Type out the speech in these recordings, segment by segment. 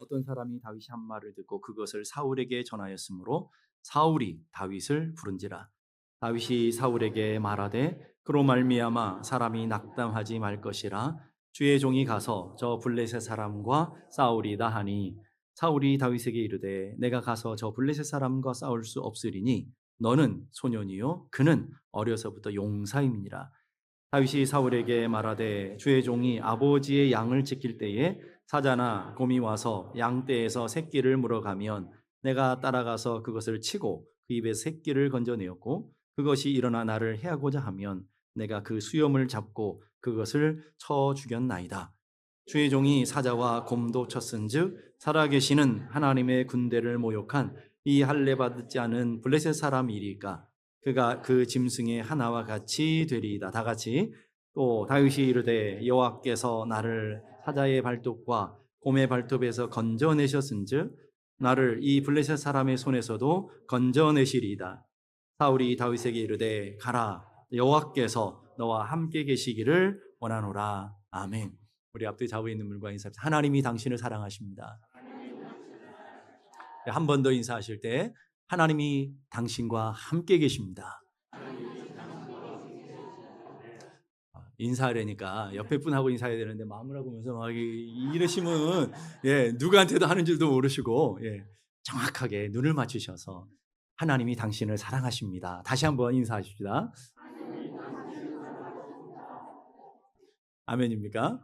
어떤 사람이 다윗이 한 말을 듣고 그것을 사울에게 전하였으므로 사울이 다윗을 부른지라. 다윗이 사울에게 말하되 그로 말미암아 사람이 낙담하지 말 것이라. 주의 종이 가서 저 블레셋 사람과 싸우리다 하니 사울이 다윗에게 이르되 내가 가서 저 블레셋 사람과 싸울 수 없으리니 너는 소년이요 그는 어려서부터 용사임이니라. 다윗이 사울에게 말하되 주의 종이 아버지의 양을 지킬 때에 사자나 곰이 와서 양떼에서 새끼를 물어가면 내가 따라가서 그것을 치고 그 입에 새끼를 건져내었고 그것이 일어나 나를 해하고자 하면 내가 그 수염을 잡고 그것을 쳐 죽였나이다. 주의 종이 사자와 곰도 쳤은즉 살아계시는 하나님의 군대를 모욕한 이 할례 받지 않은 블레셋 사람이리까 그가 그 짐승의 하나와 같이 되리이다. 다 같이 또 다윗이 이르되 여호와께서 나를 사자의 발톱과 곰의 발톱에서 건져내셨은즉 나를 이 블레셋 사람의 손에서도 건져내시리이다. 사울이 다윗에게 이르되 가라 여호와께서 너와 함께 계시기를 원하노라. 아멘. 우리 앞뒤 좌우에 있는 분과 인사합시다. 하나님이 당신을 사랑하십니다. 한 번 더 인사하실 때 하나님이 당신과 함께 계십니다. 인사하려니까 옆에 분하고 인사해야 되는데 마음을 하고 면서 막 이러시면 누구한테도 하는 줄도 모르시고 정확하게 눈을 맞추셔서 하나님이 당신을 사랑하십니다. 다시 한번 인사하십시다. 아멘입니까?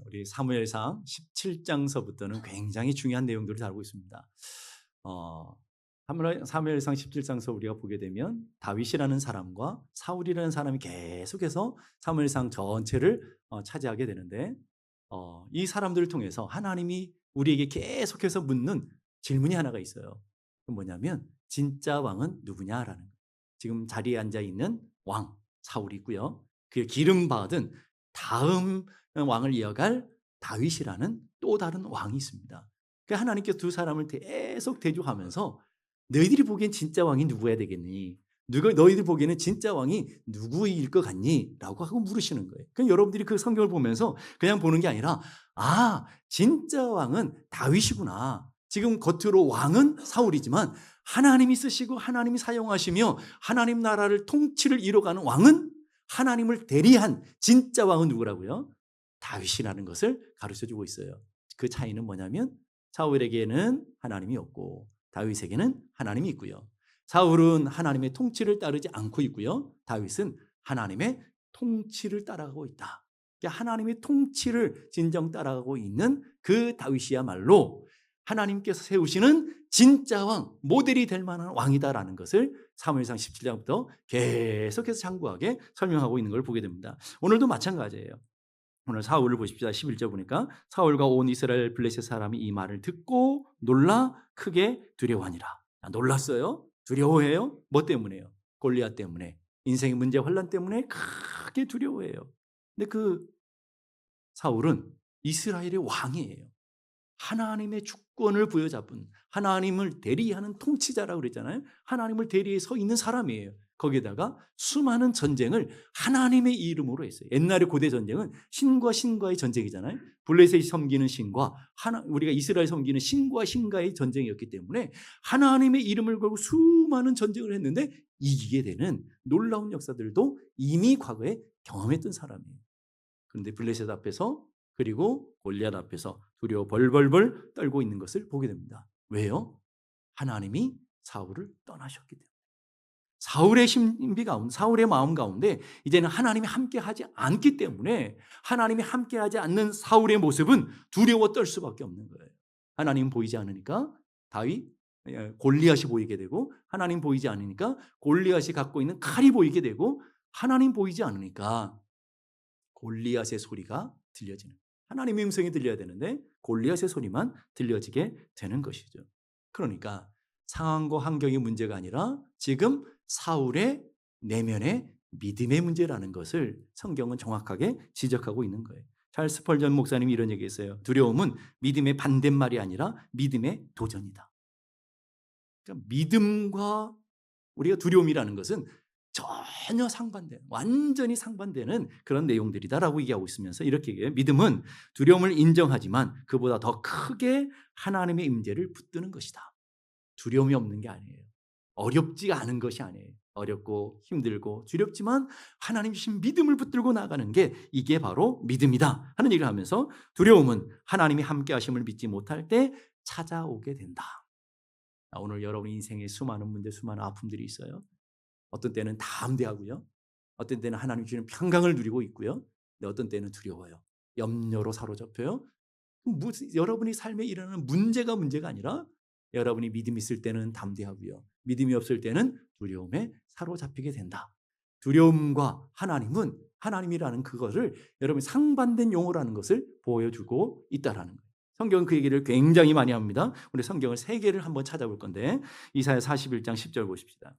우리 사무엘상 17장서부터는 굉장히 중요한 내용들을 다루고 있습니다. 사무엘상 17장서 우리가 보게 되면 다윗이라는 사람과 사울이라는 사람이 계속해서 사무엘상 전체를 차지하게 되는데 이 사람들을 통해서 하나님이 우리에게 계속해서 묻는 질문이 하나가 있어요. 그건 뭐냐면 진짜 왕은 누구냐라는 거예요. 지금 자리에 앉아 있는 왕 사울이고요. 그 기름 받은 다음 왕을 이어갈 다윗이라는 또 다른 왕이 있습니다. 그 하나님께서 두 사람을 계속 대조하면서 너희들이 보기엔 진짜 왕이 누구야 되겠니? 너희들 보기에는 진짜 왕이 누구일 것 같니? 라고 하고 물으시는 거예요. 그럼 여러분들이 그 성경을 보면서 그냥 보는 게 아니라 진짜 왕은 다윗이구나. 지금 겉으로 왕은 사울이지만 하나님이 쓰시고 하나님이 사용하시며 하나님 나라를 통치를 이뤄가는 왕은 하나님을 대리한 진짜 왕은 누구라고요? 다윗이라는 것을 가르쳐주고 있어요. 그 차이는 뭐냐면 사울에게는 하나님이 없고 다윗에게는 하나님이 있고요. 사울은 하나님의 통치를 따르지 않고 있고요. 다윗은 하나님의 통치를 따라가고 있다. 하나님의 통치를 진정 따라가고 있는 그 다윗이야말로 하나님께서 세우시는 진짜 왕, 모델이 될 만한 왕이다라는 것을 사무엘상 17장부터 계속해서 장구하게 설명하고 있는 걸 보게 됩니다. 오늘도 마찬가지예요. 오늘 사울을 보십시다. 11절 보니까 사울과 온 이스라엘 블레셋 사람이 이 말을 듣고 놀라 크게 두려워하니라. 놀랐어요? 두려워해요? 뭐 때문에요? 골리앗 때문에. 인생의 문제 환난 때문에 크게 두려워해요. 근데 그 사울은 이스라엘의 왕이에요. 하나님의 주권을 부여잡은 하나님을 대리하는 통치자라고 그랬잖아요. 하나님을 대리해 서 있는 사람이에요. 거기에다가 수많은 전쟁을 하나님의 이름으로 했어요. 옛날에 고대 전쟁은 신과 신과의 전쟁이잖아요. 블레셋이 섬기는 신과 우리가 이스라엘 섬기는 신과 신과의 전쟁이었기 때문에 하나님의 이름을 걸고 수많은 전쟁을 했는데 이기게 되는 놀라운 역사들도 이미 과거에 경험했던 사람이에요. 그런데 블레셋 앞에서 그리고 골리앗 앞에서 두려워 벌벌벌 떨고 있는 것을 보게 됩니다. 왜요? 하나님이 사울을 떠나셨기 때문에. 사울의 신비 가운데, 사울의 마음 가운데 이제는 하나님이 함께하지 않기 때문에 하나님이 함께하지 않는 사울의 모습은 두려워 떨 수밖에 없는 거예요. 하나님 보이지 않으니까 골리앗이 보이게 되고, 하나님 보이지 않으니까 골리앗이 갖고 있는 칼이 보이게 되고, 하나님 보이지 않으니까 골리앗의 소리가 들려지는, 하나님의 음성이 들려야 되는데 골리앗의 소리만 들려지게 되는 것이죠. 그러니까 상황과 환경의 문제가 아니라 지금 사울의 내면의 믿음의 문제라는 것을 성경은 정확하게 지적하고 있는 거예요. 찰스 펄전 목사님이 이런 얘기했어요. 두려움은 믿음의 반대말이 아니라 믿음의 도전이다. 그러니까 믿음과 우리가 두려움이라는 것은 전혀 상반되는, 완전히 상반되는 그런 내용들이다라고 얘기하고 있으면서 이렇게 얘기해요. 믿음은 두려움을 인정하지만 그보다 더 크게 하나님의 임재를 붙드는 것이다. 두려움이 없는 게 아니에요. 어렵지가 않은 것이 아니에요. 어렵고 힘들고 두렵지만 하나님 주신 믿음을 붙들고 나가는 게 이게 바로 믿음이다 하는 얘기를 하면서 두려움은 하나님이 함께 하심을 믿지 못할 때 찾아오게 된다. 오늘 여러분 인생에 수많은 문제, 수많은 아픔들이 있어요. 어떤 때는 담대하고요. 어떤 때는 하나님 주시는 평강을 누리고 있고요. 근데 어떤 때는 두려워요. 염려로 사로잡혀요. 여러분이 삶에 일어나는 문제가 아니라 여러분이 믿음 있을 때는 담대하고요. 믿음이 없을 때는 두려움에 사로잡히게 된다. 두려움과 하나님은 하나님이라는 그것을 여러분이 상반된 용어라는 것을 보여주고 있다라는 거예요. 성경은 그 얘기를 굉장히 많이 합니다. 우리 성경을 3개를 한번 찾아볼 건데 이사야 41장 10절 보십시다.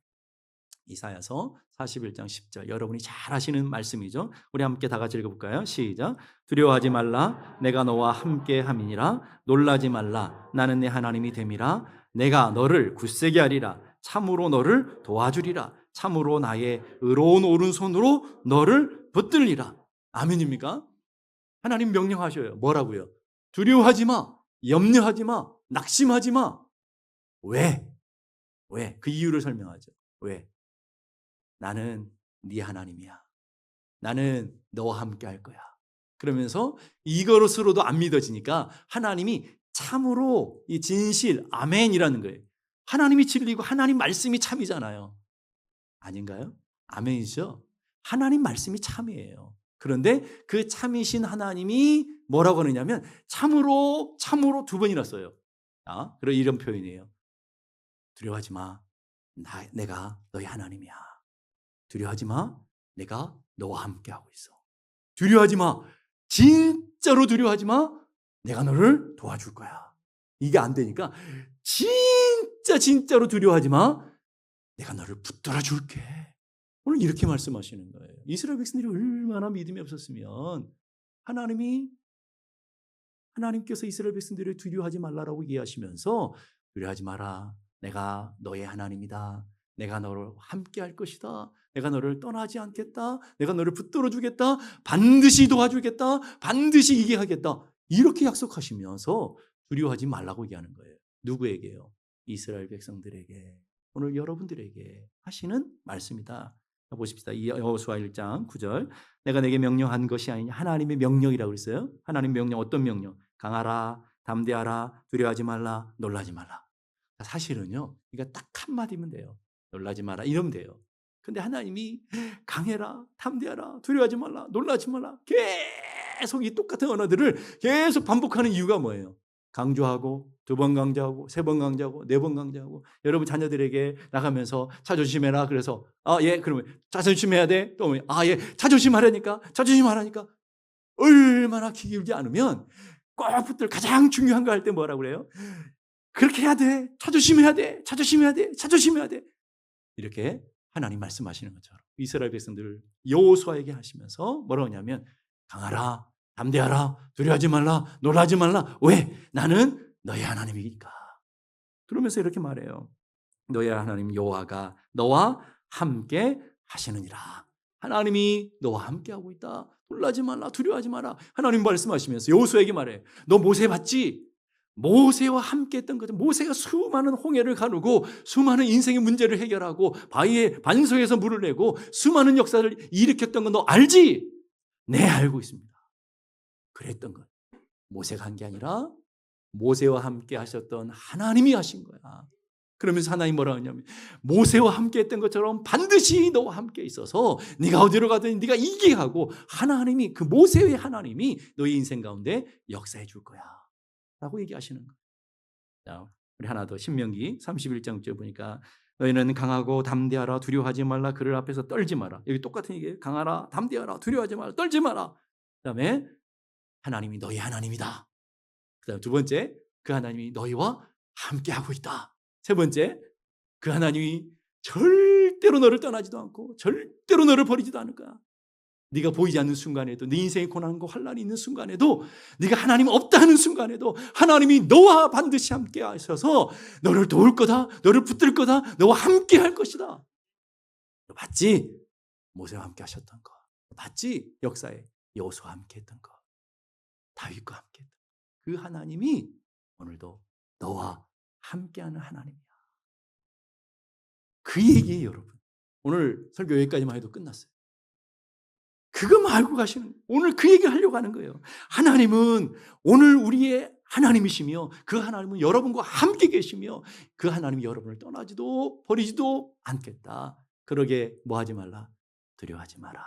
이사야서 41장 10절 여러분이 잘 아시는 말씀이죠. 우리 함께 다 같이 읽어볼까요? 시작. 두려워하지 말라 내가 너와 함께 함이니라. 놀라지 말라 나는 내 하나님이 됨이라. 내가 너를 굳세게 하리라. 참으로 너를 도와주리라. 참으로 나의 의로운 오른손으로 너를 붙들리라. 아멘입니까? 하나님 명령하셔요. 뭐라고요? 두려워하지 마, 염려하지 마, 낙심하지 마. 왜? 그 이유를 설명하죠. 왜? 나는 네 하나님이야. 나는 너와 함께 할 거야. 그러면서 이것으로도 안 믿어지니까 하나님이 참으로 이 진실, 아멘이라는 거예요. 하나님이 진리고 하나님 말씀이 참이잖아요. 아닌가요? 아멘이죠? 하나님 말씀이 참이에요. 그런데 그 참이신 하나님이 뭐라고 하느냐면 참으로 2번이나 써요. 그런 이런 표현이에요. 두려워하지 마. 내가 너의 하나님이야. 두려워하지 마. 내가 너와 함께하고 있어. 두려워하지 마. 진짜로 두려워하지 마. 내가 너를 도와줄 거야. 이게 안 되니까 진짜로 두려워하지 마. 내가 너를 붙들어 줄게. 오늘 이렇게 말씀하시는 거예요. 이스라엘 백성들이 얼마나 믿음이 없었으면 하나님께서 이스라엘 백성들을 두려워하지 말라라고 얘기하시면서 두려워하지 마라. 내가 너의 하나님이다. 내가 너를 함께 할 것이다. 내가 너를 떠나지 않겠다. 내가 너를 붙들어 주겠다. 반드시 도와주겠다. 반드시 이기게 하겠다. 이렇게 약속하시면서 두려워하지 말라고 얘기하는 거예요. 누구에게요? 이스라엘 백성들에게. 오늘 여러분들에게 하시는 말씀이다. 보십시다. 여호수아 1장 9절. 내가 내게 명령한 것이 아니냐. 하나님의 명령이라고 그랬어요. 하나님 명령 어떤 명령? 강하라, 담대하라, 두려워하지 말라, 놀라지 말라. 사실은요. 이거 딱 한마디면 돼요. 놀라지 마라 이러면 돼요. 근데 하나님이 강해라, 담대하라, 두려워하지 말라, 놀라지 말라 계속 이 똑같은 언어들을 계속 반복하는 이유가 뭐예요? 강조하고 2번 강조하고 3번 강조하고 4번 강조하고 여러분 자녀들에게 나가면서 자존심해라. 그래서 예 그러면 자존심해야 돼. 또 예 자존심하라니까 얼마나 기울지 않으면 꼭 붙들 가장 중요한 거 할 때 뭐라고 그래요? 그렇게 해야 돼. 자존심해야 돼. 이렇게 하나님 말씀하시는 것처럼 이스라엘 백성들을 여호수아에게 하시면서 뭐라고 하냐면 강하라, 담대하라, 두려워하지 말라, 놀라지 말라. 왜? 나는 너의 하나님이니까. 그러면서 이렇게 말해요. 너의 하나님 여호와가 너와 함께 하시느니라. 하나님이 너와 함께 하고 있다. 놀라지 말라, 두려워하지 마라. 하나님 말씀하시면서 여호수아에게 말해. 너 모세 봤지? 모세와 함께 했던 거죠. 모세가 수많은 홍해를 가르고 수많은 인생의 문제를 해결하고 바위에 반석에서 물을 내고 수많은 역사를 일으켰던 거 너 알지? 네, 알고 있습니다. 그랬던 것. 모세가 한 게 아니라 모세와 함께 하셨던 하나님이 하신 거야. 그러면서 하나님 뭐라 하냐면 모세와 함께 했던 것처럼 반드시 너와 함께 있어서 네가 어디로 가든 네가 이기게 하고 하나님이 그 모세의 하나님이 너의 인생 가운데 역사해 줄 거야 라고 얘기하시는 거예요. 자, 우리 하나 더 신명기 31장째 보니까 너희는 강하고 담대하라 두려워하지 말라 그를 앞에서 떨지 마라. 여기 똑같은 얘기예요. 강하라 담대하라 두려워하지 마라 떨지 마라. 그 다음에 하나님이 너희 하나님이다. 그 다음 두 번째 그 하나님이 너희와 함께하고 있다. 세 번째 그 하나님이 절대로 너를 떠나지도 않고 절대로 너를 버리지도 않을 거야. 네가 보이지 않는 순간에도 네 인생의 고난과 환난이 있는 순간에도 네가 하나님 없다 하는 순간에도 하나님이 너와 반드시 함께 하셔서 너를 도울 거다. 너를 붙들 거다. 너와 함께 할 것이다. 너 봤지? 모세와 함께 하셨던 거. 너 봤지? 역사에 여호수아와 함께 했던 거. 다윗과 함께 했던 그 하나님이 오늘도 너와 함께하는 하나님이야. 그 얘기예요, 여러분. 오늘 설교 여기까지만 해도 끝났어요. 그것만 알고 가시는, 오늘 그 얘기를 하려고 하는 거예요. 하나님은 오늘 우리의 하나님이시며 그 하나님은 여러분과 함께 계시며 그 하나님이 여러분을 떠나지도 버리지도 않겠다. 그러게 뭐 하지 말라? 두려워하지 마라.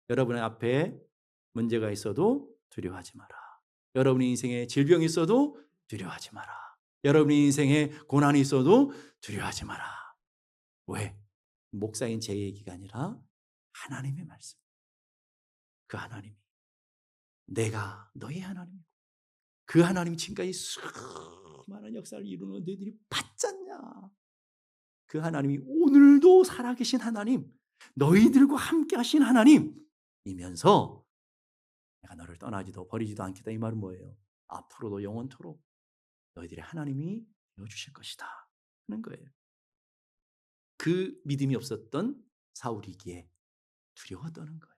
여러분의 앞에 문제가 있어도 두려워하지 마라. 여러분의 인생에 질병이 있어도 두려워하지 마라. 여러분의 인생에 고난이 있어도 두려워하지 마라. 왜? 목사인 제 얘기가 아니라 하나님의 말씀. 그 하나님이 내가 너의 하나님이고 그 하나님이 지금까지 수많은 역사를 이루는 너희들이 봤잖냐. 그 하나님이 오늘도 살아계신 하나님, 너희들과 함께 하신 하나님이면서 내가 너를 떠나지도 버리지도 않겠다. 이 말은 뭐예요? 앞으로도 영원토록 너희들의 하나님이 되어주실 것이다 하는 거예요. 그 믿음이 없었던 사울이기에 두려워 떠는 거예요.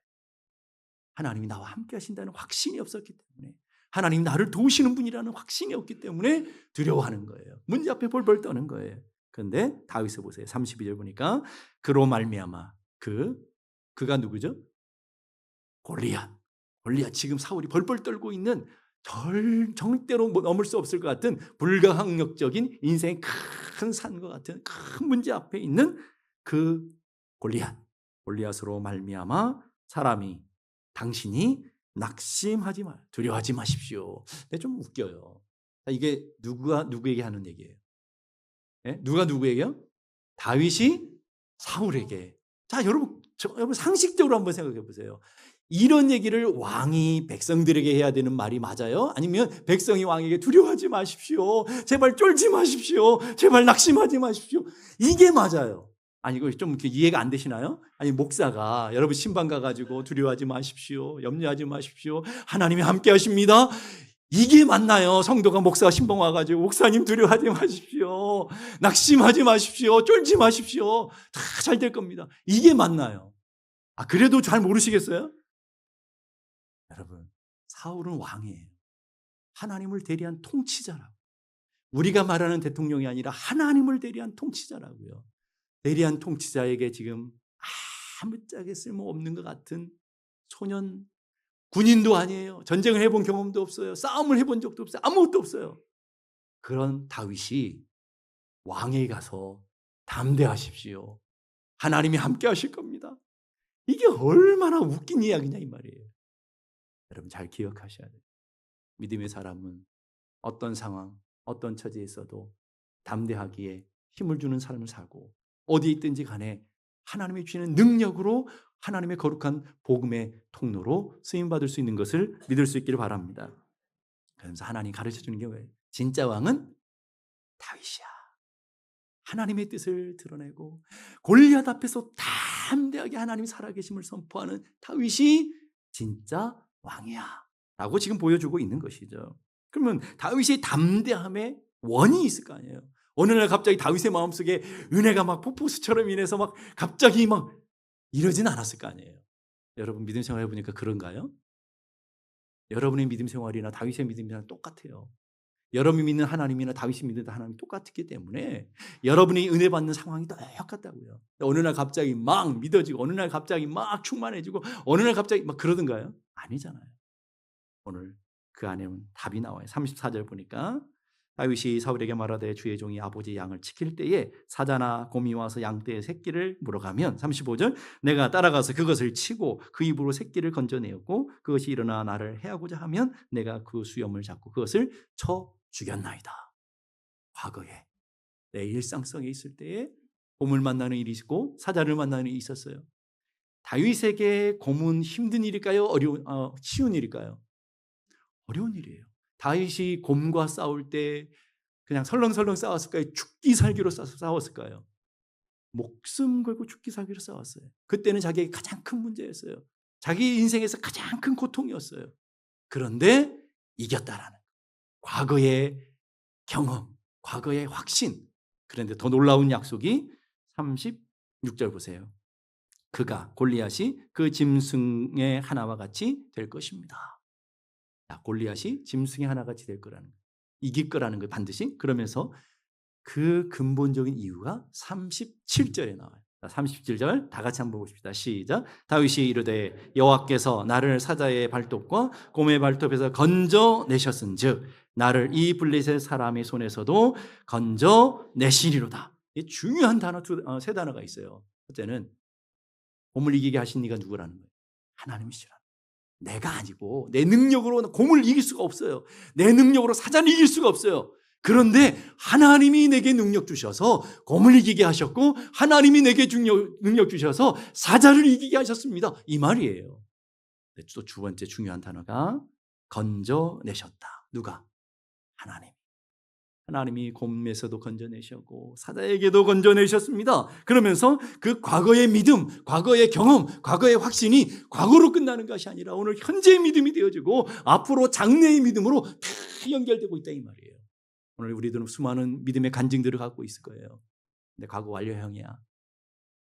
하나님이 나와 함께 하신다는 확신이 없었기 때문에, 하나님이 나를 도우시는 분이라는 확신이 없기 때문에 두려워하는 거예요. 문제 앞에 벌벌 떠는 거예요. 그런데 다윗을 보세요. 32절 보니까 그로 말미암아 그가 누구죠? 골리앗. 지금 사울이 벌벌 떨고 있는 절대로 넘을 수 없을 것 같은 불가항력적인 인생의 큰 산과 같은 큰 문제 앞에 있는 그 골리앗으로 말미암아 사람이 당신이 낙심하지 마, 두려워하지 마십시오. 근데 좀 웃겨요. 이게 누구에게 하는 얘기예요? 네? 누가 누구에게요? 다윗이 사울에게. 자, 여러분 상식적으로 한번 생각해 보세요. 이런 얘기를 왕이 백성들에게 해야 되는 말이 맞아요? 아니면 백성이 왕에게 두려워하지 마십시오, 제발 쫄지 마십시오, 제발 낙심하지 마십시오, 이게 맞아요? 아니, 이거 좀 이렇게 이해가 안 되시나요? 아니, 목사가 여러분 신방 가가지고 두려워하지 마십시오, 염려하지 마십시오, 하나님이 함께 하십니다, 이게 맞나요? 성도가 목사가 신방 와가지고 목사님 두려워하지 마십시오, 낙심하지 마십시오, 쫄지 마십시오, 다 잘 될 겁니다, 이게 맞나요? 아, 그래도 잘 모르시겠어요? 여러분, 사울은 왕이에요. 하나님을 대리한 통치자라고. 우리가 말하는 대통령이 아니라 하나님을 대리한 통치자라고요. 대리한 통치자에게 지금 아무짝에 쓸모없는 것 같은 소년, 군인도 아니에요. 전쟁을 해본 경험도 없어요. 싸움을 해본 적도 없어요. 아무것도 없어요. 그런 다윗이 왕에게 가서 담대하십시오, 하나님이 함께 하실 겁니다, 이게 얼마나 웃긴 이야기냐 이 말이에요. 여러분 잘 기억하셔야 돼요. 믿음의 사람은 어떤 상황, 어떤 처지에 있어도 담대하기에 힘을 주는 삶을 살고 어디에 있든지 간에 하나님이 주시는 능력으로 하나님의 거룩한 복음의 통로로 쓰임받을 수 있는 것을 믿을 수 있기를 바랍니다. 그러면서 하나님이 가르쳐주는 게 뭐예요? 진짜 왕은 다윗이야. 하나님의 뜻을 드러내고 골리앗 앞에서 담대하게 하나님이 살아계심을 선포하는 다윗이 진짜 왕이야 라고 지금 보여주고 있는 것이죠. 그러면 다윗의 담대함에 원인이 있을 거 아니에요. 어느 날 갑자기 다윗의 마음속에 은혜가 막 폭포수처럼 인해서 막 갑자기 막 이러진 않았을 거 아니에요. 여러분 믿음 생활 해보니까 그런가요? 여러분의 믿음 생활이나 다윗의 믿음 생활은 똑같아요. 여러분이 믿는 하나님이나 다윗이 믿는 하나님이 똑같기 때문에 여러분이 은혜 받는 상황이 똑같다고요. 어느 날 갑자기 막 믿어지고 어느 날 갑자기 막 충만해지고 어느 날 갑자기 막 그러던가요? 아니잖아요. 오늘 그 안에는 답이 나와요. 34절 보니까 다윗이 사울에게 말하되 주의 종이 아버지 양을 지킬 때에 사자나 곰이 와서 양떼의 새끼를 물어가면 35절 내가 따라가서 그것을 치고 그 입으로 새끼를 건져내었고 그것이 일어나 나를 해하고자 하면 내가 그 수염을 잡고 그것을 쳐 죽였나이다. 과거에 내 일상성에 있을 때에 곰을 만나는 일이 있고 사자를 만나는 일이 있었어요. 다윗에게 곰은 힘든 일일까요? 쉬운 일일까요? 어려운 일이에요. 다윗이 곰과 싸울 때 그냥 설렁설렁 싸웠을까요? 죽기 살기로 싸웠을까요? 목숨 걸고 죽기 살기로 싸웠어요. 그때는 자기의 가장 큰 문제였어요. 자기 인생에서 가장 큰 고통이었어요. 그런데 이겼다라는 과거의 경험, 과거의 확신. 그런데 더 놀라운 약속이 6절 보세요. 그가 골리앗이 그 짐승의 하나와 같이 될 것입니다. 골리앗이 짐승의 하나같이 될 거라는 거예요. 이길 거라는 거예요. 반드시. 그러면서 그 근본적인 이유가 37절에 나와요. 37절 다 같이 한번 보십시다. 시작. 다윗이 이르되 여호와께서 나를 사자의 발톱과 곰의 발톱에서 건져내셨은즉 나를 이 블레셋 사람의 손에서도 건져내시리로다. 이 중요한 단어 세 단어가 있어요. 첫째는 곰을 이기게 하신 이가 누구라는 거예요? 하나님이시라. 내가 아니고 내 능력으로 곰을 이길 수가 없어요. 내 능력으로 사자를 이길 수가 없어요. 그런데 하나님이 내게 능력 주셔서 곰을 이기게 하셨고 하나님이 내게 능력 주셔서 사자를 이기게 하셨습니다. 이 말이에요. 또 두 번째 중요한 단어가 건져내셨다. 누가? 하나님. 하나님이 곰에서도 건져내셨고 사자에게도 건져내셨습니다. 그러면서 그 과거의 믿음, 과거의 경험, 과거의 확신이 과거로 끝나는 것이 아니라 오늘 현재의 믿음이 되어지고 앞으로 장래의 믿음으로 다 연결되고 있다 이 말이에요. 오늘 우리들은 수많은 믿음의 간증들을 갖고 있을 거예요. 근데 과거 완료형이야.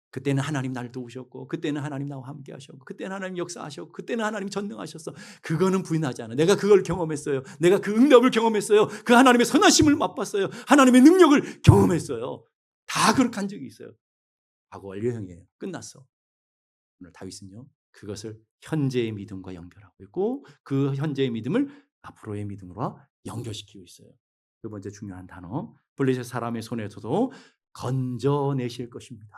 그때는 하나님 나를 도우셨고 그때는 하나님 나와 함께 하셨고 그때는 하나님 역사하셨고 그때는 하나님 전능하셨어. 그거는 부인하지 않아. 내가 그걸 경험했어요. 내가 그 응답을 경험했어요. 그 하나님의 선하심을 맛봤어요. 하나님의 능력을 경험했어요. 다 그렇게 적이 있어요. 과거 완료형이에요. 끝났어. 오늘 다윗은요. 그것을 현재의 믿음과 연결하고 있고 그 현재의 믿음을 앞으로의 믿음으로 연결시키고 있어요. 두 번째 중요한 단어. 블레셋 사람의 손에서도 건져내실 것입니다.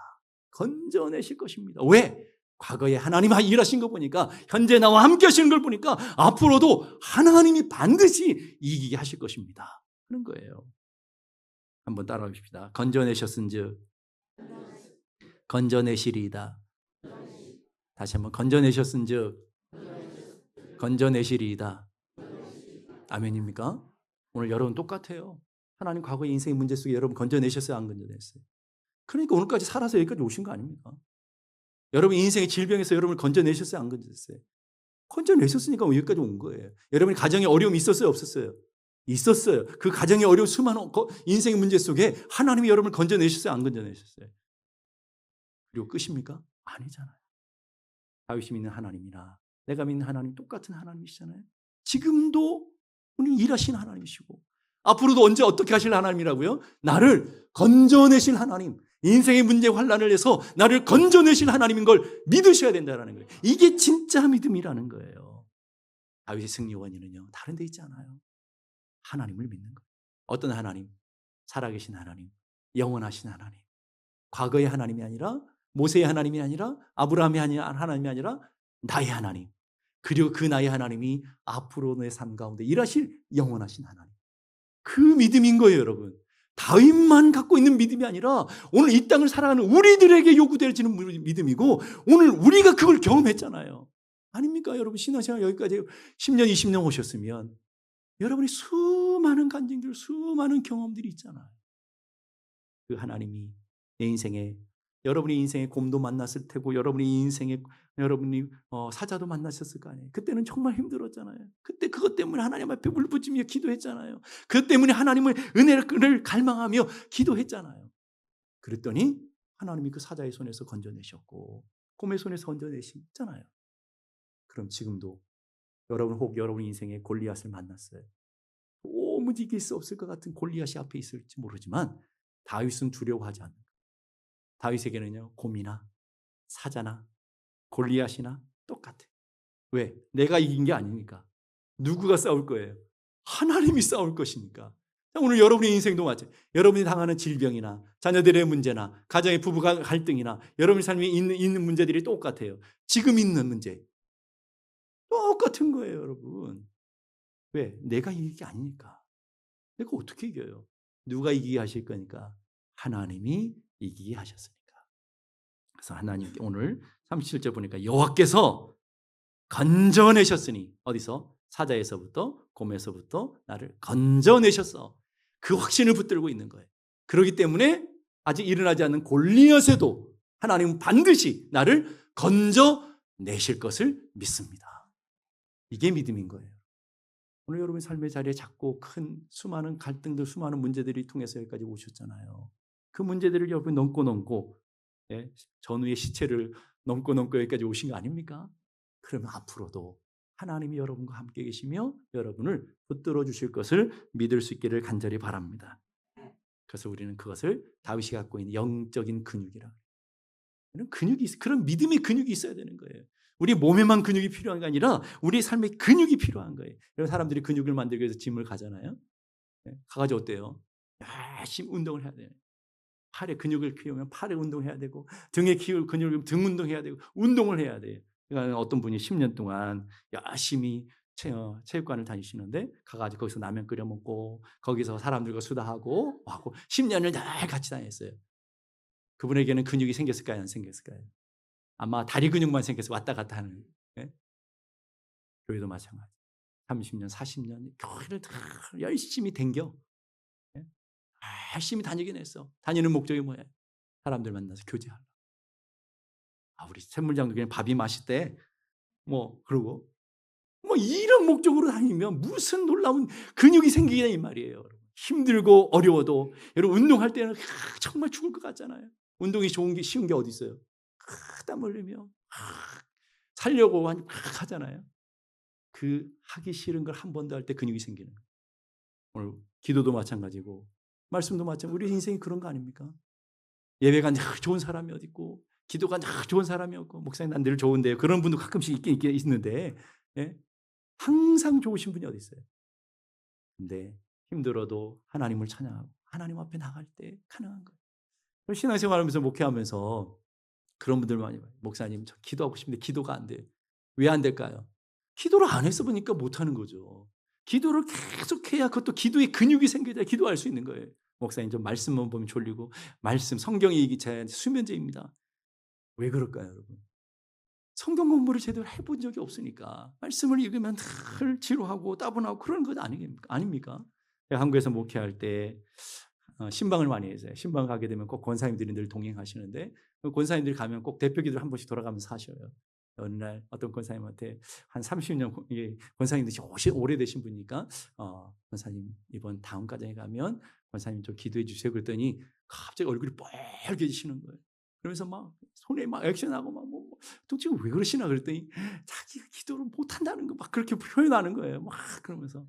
건져내실 것입니다. 왜? 과거에 하나님 일하신 거 보니까 현재 나와 함께 하시는 걸 보니까 앞으로도 하나님이 반드시 이기게 하실 것입니다. 그런 거예요. 한번 따라해 봅시다. 건져내셨은즉 건져내시리이다. 다시 한번 건져내셨은즉 건져내시리이다. 아멘입니까? 오늘 여러분 똑같아요. 하나님 과거의 인생의 문제 속에 여러분 건져내셨어요? 안 건져냈어요? 그러니까 오늘까지 살아서 여기까지 오신 거 아닙니까? 여러분 인생의 질병에서 여러분을 건져내셨어요? 안 건져냈어요? 건져내셨으니까 여기까지 온 거예요. 여러분이 가정에 어려움이 있었어요? 없었어요? 있었어요. 그 가정의 어려운 수많은 인생의 문제 속에 하나님이 여러분을 건져내셨어요? 안 건져내셨어요? 그리고 끝입니까? 아니잖아요. 다윗이 믿는 하나님이나 내가 믿는 하나님 똑같은 하나님이시잖아요. 지금도 오늘 일하신 하나님이시고 앞으로도 언제 어떻게 하실 하나님이라고요? 나를 건져내실 하나님, 인생의 문제 환란을 해서 나를 건져내실 하나님인 걸 믿으셔야 된다는 거예요. 이게 진짜 믿음이라는 거예요. 다윗의 승리 원인은요, 다른 데 있지 않아요. 하나님을 믿는 거예요. 어떤 하나님? 살아계신 하나님, 영원하신 하나님. 과거의 하나님이 아니라 모세의 하나님이 아니라 아브라함의 하나님이 아니라 나의 하나님. 그리고 그 나의 하나님이 앞으로 내 삶 가운데 일하실 영원하신 하나님. 그 믿음인 거예요, 여러분. 다윗만 갖고 있는 믿음이 아니라 오늘 이 땅을 살아가는 우리들에게 요구되어지는 믿음이고 오늘 우리가 그걸 경험했잖아요. 아닙니까? 여러분 신앙생활 여기까지 10년, 20년 오셨으면 여러분이 수많은 간증들, 수많은 경험들이 있잖아요. 그 하나님이 내 인생에 여러분이 인생에 곰도 만났을 테고 여러분이 인생에 여러분이 사자도 만나셨을 거 아니에요. 그때는 정말 힘들었잖아요. 그때 그것 때문에 하나님 앞에 울부짖으며 기도했잖아요. 그것 때문에 하나님의 은혜를 갈망하며 기도했잖아요. 그랬더니 하나님이 그 사자의 손에서 건져내셨고 곰의 손에서 건져내시잖아요. 그럼 지금도 여러분 혹 여러분 인생에 골리앗을 만났어요. 도무지 이길 수 없을 것 같은 골리앗이 앞에 있을지 모르지만 다윗은 두려워하지 않는 거예요. 다윗에게는요 곰이나 사자나 골리앗이나 똑같아. 왜? 내가 이긴 게 아니니까. 누구가 싸울 거예요? 하나님이 싸울 것이니까. 오늘 여러분의 인생도 마찬가지. 여러분이 당하는 질병이나 자녀들의 문제나 가정의 부부 갈등이나 여러분의 삶에 있는 문제들이 똑같아요. 지금 있는 문제. 똑같은 거예요, 여러분. 왜? 내가 이길 게 아니니까. 내가 어떻게 이겨요? 누가 이기게 하실 거니까? 하나님이 이기게 하셨으니까. 그래서 하나님께 오늘 37절 보니까 여호와께서 건져내셨으니 어디서? 사자에서부터 곰에서부터 나를 건져내셨어. 그 확신을 붙들고 있는 거예요. 그렇기 때문에 아직 일어나지 않는 골리앗에도 하나님은 반드시 나를 건져내실 것을 믿습니다. 이게 믿음인 거예요. 오늘 여러분의 삶의 자리에 작고 큰 수많은 갈등들, 수많은 문제들이 통해서 여기까지 오셨잖아요. 그 문제들을 여러분이 넘고 예? 전후의 시체를 넘고 여기까지 오신 거 아닙니까? 그러면 앞으로도 하나님이 여러분과 함께 계시며 여러분을 붙들어 주실 것을 믿을 수 있기를 간절히 바랍니다. 그래서 우리는 그것을 다윗이 갖고 있는 영적인 근육이라. 그런 근육이 그런 믿음의 근육이 있어야 되는 거예요. 우리 몸에만 근육이 필요한 게 아니라 우리 삶에 근육이 필요한 거예요. 이런 사람들이 근육을 만들기 위해서 짐을 가잖아요. 가가지고 어때요? 열심히 운동을 해야 돼요. 팔에 근육을 키우면 팔에 운동해야 되고 등에 키울 근육을 등 운동해야 되고 운동을 해야 돼요. 그러니까 어떤 분이 10년 동안 열심히 체육관을 다니시는데 가가지고 거기서 라면 끓여 먹고 거기서 사람들과 수다하고 10년을 늘 같이 다녔어요. 그분에게는 근육이 생겼을까요? 안 생겼을까요? 아마 다리 근육만 생겨서 왔다 갔다 하는. 예? 교회도 마찬가지. 30년, 40년 교회를 다 열심히 댕겨. 예? 열심히 다니긴 했어. 다니는 목적이 뭐예요? 사람들 만나서 교제하려. 우리 샘물장도 그냥 밥이 맛있대. 그러고 이런 목적으로 다니면 무슨 놀라운 근육이 생기냐 이 말이에요. 여러분. 힘들고 어려워도 여러분 운동할 때는 정말 죽을 것 같잖아요. 운동이 좋은 게 쉬운 게 어디 있어요? 땀 흘리며 살려고 하잖아요. 그 하기 싫은 걸 한 번 더 할 때 근육이 생기는 거예요. 오늘 기도도 마찬가지고 말씀도 마찬가지고 우리 인생이 그런 거 아닙니까? 예배가 좋은 사람이 어디 있고 기도가 좋은 사람이 없고 목사님 난 늘 좋은데요. 그런 분도 가끔씩 있긴 있는데 예? 항상 좋으신 분이 어디 있어요? 근데 힘들어도 하나님을 찬양하고 하나님 앞에 나갈 때 가능한 거예요. 신앙생활하면서 목회하면서 그런 분들 많이 봐요. 목사님 저 기도하고 싶은데 기도가 안 돼요. 왜 안 될까요? 기도를 안 해서 보니까 못하는 거죠. 기도를 계속해야 그것도 기도의 근육이 생겨야 기도할 수 있는 거예요. 목사님 좀 말씀만 보면 졸리고 말씀 성경이 제 수면제입니다. 왜 그럴까요, 여러분? 성경 공부를 제대로 해본 적이 없으니까 말씀을 읽으면 늘 지루하고 따분하고 그런 것 아닙니까? 한국에서 목회할 때 신방을 많이 했어요. 신방 가게 되면 꼭 권사님들이 늘 동행하시는데 권사님들이 가면 꼭 대표기도를 한 번씩 돌아가면서 하셔요. 어느 날 어떤 권사님한테 한 30년 권사님들이 오래되신 분이니까 권사님 이번 다음 과정에 가면 권사님 좀 기도해 주세요. 그랬더니 갑자기 얼굴이 빨개지시는 거예요. 그러면서 막 손에 막 액션하고 막 도대체 왜 그러시나 그랬더니 자기가 기도를 못한다는 거 막 그렇게 표현하는 거예요. 막 그러면서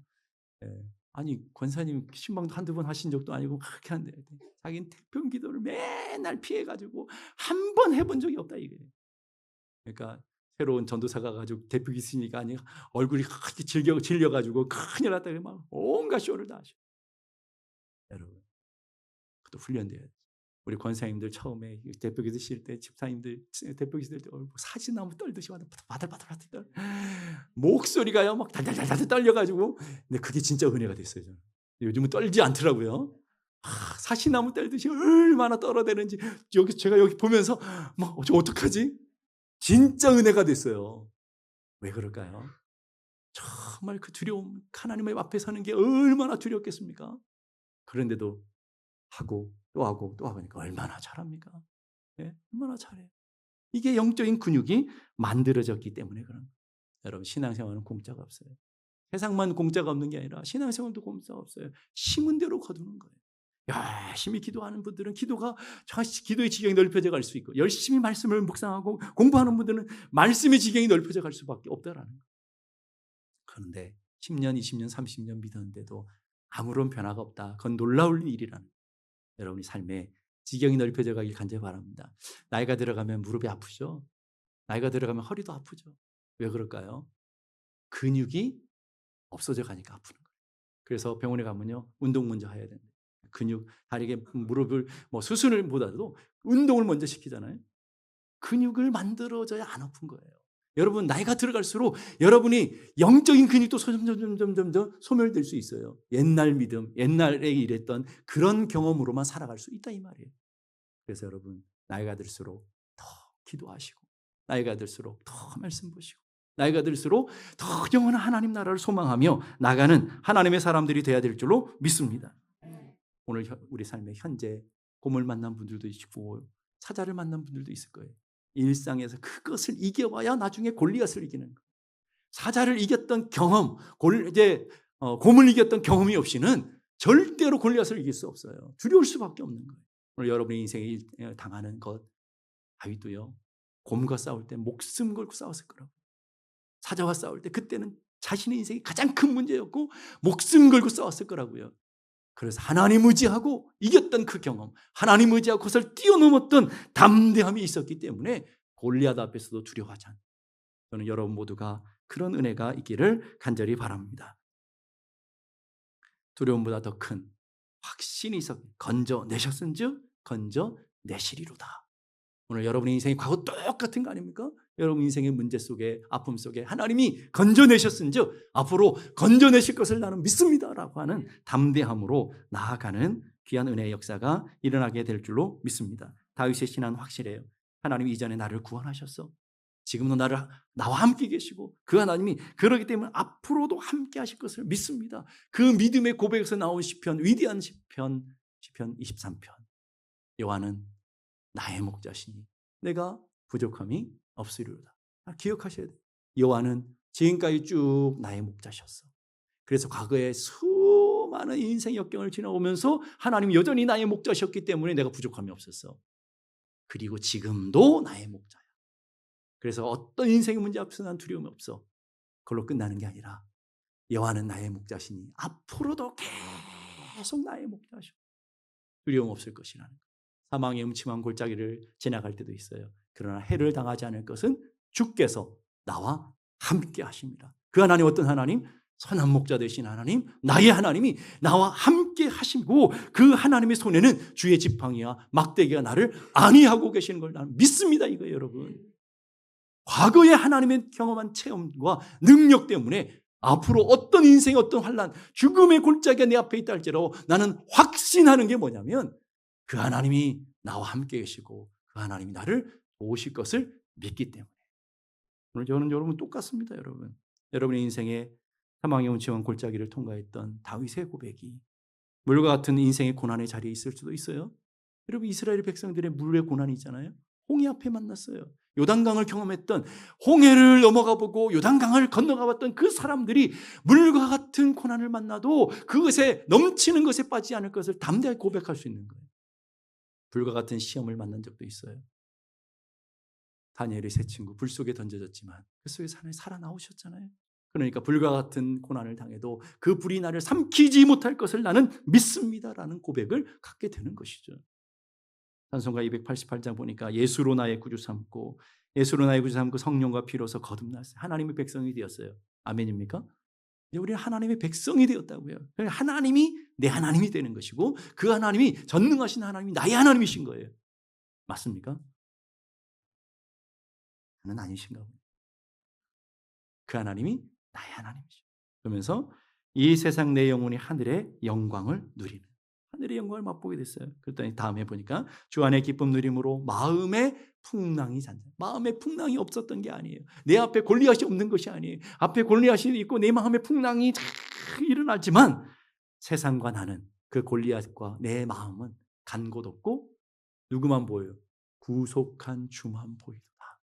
아니 권사님 신방도 한두 번 하신 적도 아니고 그렇게 한대. 자기는 태평 기도를 맨날 피해가지고 한 번 해본 적이 없다 이게. 그러니까 새로운 전도사가 가지고 대표 있으니까 아니 얼굴이 그렇게 질려가지고 큰일 났다 막 온갖 쇼를 다 하셔. 여러분, 그것도 훈련돼야 돼. 우리 권사님들 처음에 대표기도 실 때 집사님들 대표기도 실 때 사지나무 떨듯이 바들바들 떨 목소리가요 막 달달달달 떨려가지고 근데 그게 진짜 은혜가 됐어요. 저는. 요즘은 떨지 않더라고요. 사시나무 떨듯이 얼마나 떨어대는지 제가 여기 보면서 막 어떡하지? 진짜 은혜가 됐어요. 왜 그럴까요? 정말 그 두려움 하나님의 앞에 서는 게 얼마나 두렵겠습니까? 그런데도 하고 또 하고 또 하니까 얼마나 잘합니까? 네? 얼마나 잘해요. 이게 영적인 근육이 만들어졌기 때문에 그런 거예요. 여러분 신앙생활은 공짜가 없어요. 세상만 공짜가 없는 게 아니라 신앙생활도 공짜가 없어요. 심은 대로 거두는 거예요. 열심히 기도하는 분들은 기도의 지경이 넓혀져 갈 수 있고 열심히 말씀을 묵상하고 공부하는 분들은 말씀의 지경이 넓혀져 갈 수밖에 없다라는 거예요. 그런데 10년, 20년, 30년 믿었는데도 아무런 변화가 없다. 그건 놀라울 일이라는 거예요. 여러분이 삶에 지경이 넓혀져 가길 간절히 바랍니다. 나이가 들어가면 무릎이 아프죠. 나이가 들어가면 허리도 아프죠. 왜 그럴까요? 근육이 없어져 가니까 아프는 거예요. 그래서 병원에 가면요. 운동 먼저 해야 됩니다. 근육, 다리에 무릎을 수술을 보다도 운동을 먼저 시키잖아요. 근육을 만들어져야 안 아픈 거예요. 여러분 나이가 들어갈수록 여러분이 영적인 근육도 점점 소멸될 수 있어요. 옛날 믿음, 옛날에 일했던 그런 경험으로만 살아갈 수 있다 이 말이에요. 그래서 여러분 나이가 들수록 더 기도하시고 나이가 들수록 더 말씀 보시고 나이가 들수록 더 영원한 하나님 나라를 소망하며 나가는 하나님의 사람들이 돼야 될 줄로 믿습니다. 오늘 우리 삶의 현재 곰을 만난 분들도 있고 사자를 만난 분들도 있을 거예요. 일상에서 그것을 이겨봐야 나중에 골리앗을 이기는 거예요. 사자를 이겼던 경험, 곰을 이겼던 경험이 없이는 절대로 골리앗을 이길 수 없어요. 두려울 수밖에 없는 거예요. 오늘 여러분의 인생에 당하는 것, 다윗도요. 곰과 싸울 때 목숨 걸고 싸웠을 거라고. 사자와 싸울 때 그때는 자신의 인생이 가장 큰 문제였고 목숨 걸고 싸웠을 거라고요. 그래서 하나님 의지하고 이겼던 그 경험, 하나님 의지하고 그것을 뛰어넘었던 담대함이 있었기 때문에 골리앗 앞에서도 두려워하지 않아요. 저는 여러분 모두가 그런 은혜가 있기를 간절히 바랍니다. 두려움보다 더 큰 확신이 있어 건져내셨은즉 건져내시리로다. 오늘 여러분의 인생이 과거 똑같은 거 아닙니까? 여러분 인생의 문제 속에 아픔 속에 하나님이 건져내셨은즉 앞으로 건져내실 것을 나는 믿습니다라고 하는 담대함으로 나아가는 귀한 은혜의 역사가 일어나게 될 줄로 믿습니다. 다윗의 신앙은 확실해요. 하나님이 이전에 나를 구원하셨어. 지금도 나와 함께 계시고 그 하나님이 그러기 때문에 앞으로도 함께 하실 것을 믿습니다. 그 믿음의 고백에서 나온 시편, 위대한 시편 23편. 여호와는 나의 목자시니 내가 부족함이 없으리로다. 기억하셔야 돼요. 여호와는 지금까지 쭉 나의 목자셨어. 그래서 과거에 수많은 인생 역경을 지나오면서 하나님이 여전히 나의 목자셨기 때문에 내가 부족함이 없었어. 그리고 지금도 나의 목자야. 그래서 어떤 인생의 문제 앞에서 난 두려움이 없어. 그걸로 끝나는 게 아니라 여호와는 나의 목자시니 앞으로도 계속 나의 목자셔. 두려움 없을 것이라는 것. 사망의 음침한 골짜기를 지나갈 때도 있어요. 그러나 해를 당하지 않을 것은 주께서 나와 함께 하십니다. 그 하나님 어떤 하나님? 선한 목자 되신 하나님, 나의 하나님이 나와 함께 하시고 그 하나님의 손에는 주의 지팡이와 막대기가 나를 안위하고 계시는 걸 나는 믿습니다. 이거예요, 여러분. 과거의 하나님의 경험한 체험과 능력 때문에 앞으로 어떤 인생의 어떤 환난, 죽음의 골짜기가 내 앞에 있다 할지라도 나는 확신하는 게 뭐냐면 그 하나님이 나와 함께 계시고 그 하나님이 나를 도우실 것을 믿기 때문에. 오늘 저는 여러분 똑같습니다. 여러분의 인생에 사망의 음침한 골짜기를 통과했던 다윗의 고백이 물과 같은 인생의 고난의 자리에 있을 수도 있어요. 여러분 이스라엘 백성들의 물의 고난이 있잖아요. 홍해 앞에 만났어요. 요단강을 경험했던 홍해를 넘어가 보고 요단강을 건너가 봤던 그 사람들이 물과 같은 고난을 만나도 그것에 넘치는 것에 빠지지 않을 것을 담대하게 고백할 수 있는 거예요. 불과 같은 시험을 만난 적도 있어요. 다니엘의 세 친구 불 속에 던져졌지만 그 속에서 하나님 살아나오셨잖아요. 그러니까 불과 같은 고난을 당해도 그 불이 나를 삼키지 못할 것을 나는 믿습니다라는 고백을 갖게 되는 것이죠. 찬송가 288장 보니까 예수로 나의 구주 삼고 예수로 나의 구주 삼고 성령과 피로서 거듭났어요. 하나님의 백성이 되었어요. 아멘입니까? 이제 우리는 하나님의 백성이 되었다고요. 하나님이 내 하나님이 되는 것이고 그 하나님이 전능하신 하나님이 나의 하나님이신 거예요. 맞습니까? 는 아니신가 봅니다. 그 하나님이 나의 하나님이죠. 그러면서 이 세상 내 영혼이 하늘의 영광을 누리는 하늘의 영광을 맛보게 됐어요. 그랬더니 다음에 보니까 주 안에 기쁨 누림으로 마음의 풍랑이 잔다. 마음의 풍랑이 없었던 게 아니에요. 내 앞에 골리앗이 없는 것이 아니에요. 앞에 골리앗이 있고 내 마음의 풍랑이 일어나지만 세상과 나는 그 골리앗과 내 마음은 간 곳 없고 누구만 보여요? 구속한 주만 보이도다.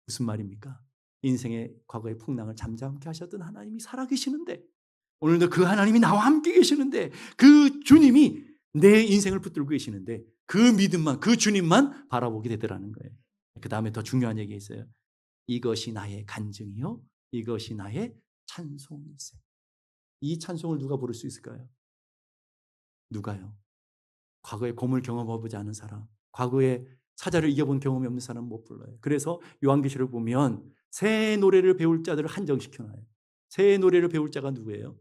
무슨 말입니까? 인생의 과거의 풍랑을 잠잠케 하셨던 하나님이 살아계시는데 오늘도 그 하나님이 나와 함께 계시는데 그 주님이 내 인생을 붙들고 계시는데 그 믿음만 그 주님만 바라보게 되더라는 거예요. 그 다음에 더 중요한 얘기가 있어요. 이것이 나의 간증이요 이것이 나의 찬송일세. 이 찬송을 누가 부를 수 있을까요? 누가요? 과거에 곰을 경험해보지 않은 사람, 과거에 사자를 이겨본 경험이 없는 사람은 못 불러요. 그래서 요한계시록 보면 새 노래를 배울 자들을 한정시켜놔요. 새 노래를 배울 자가 누구예요?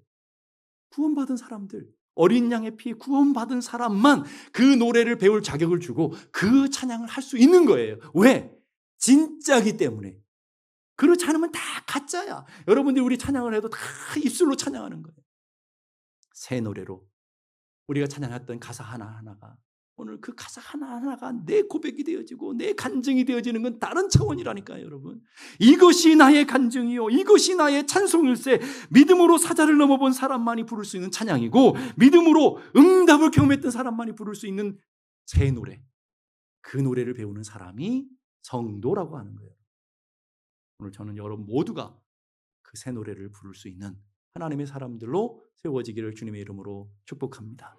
구원받은 사람들, 어린 양의 피에 구원받은 사람만 그 노래를 배울 자격을 주고 그 찬양을 할 수 있는 거예요. 왜? 진짜기 때문에. 그렇지 않으면 다 가짜야. 여러분들이 우리 찬양을 해도 다 입술로 찬양하는 거예요. 새 노래로 우리가 찬양했던 가사 하나하나가 오늘 그 가사 하나하나가 내 고백이 되어지고 내 간증이 되어지는 건 다른 차원이라니까요, 여러분. 이것이 나의 간증이요 이것이 나의 찬송일세. 믿음으로 사자를 넘어본 사람만이 부를 수 있는 찬양이고 믿음으로 응답을 경험했던 사람만이 부를 수 있는 새 노래. 그 노래를 배우는 사람이 성도라고 하는 거예요. 오늘 저는 여러분 모두가 그 새 노래를 부를 수 있는 하나님의 사람들로 세워지기를 주님의 이름으로 축복합니다.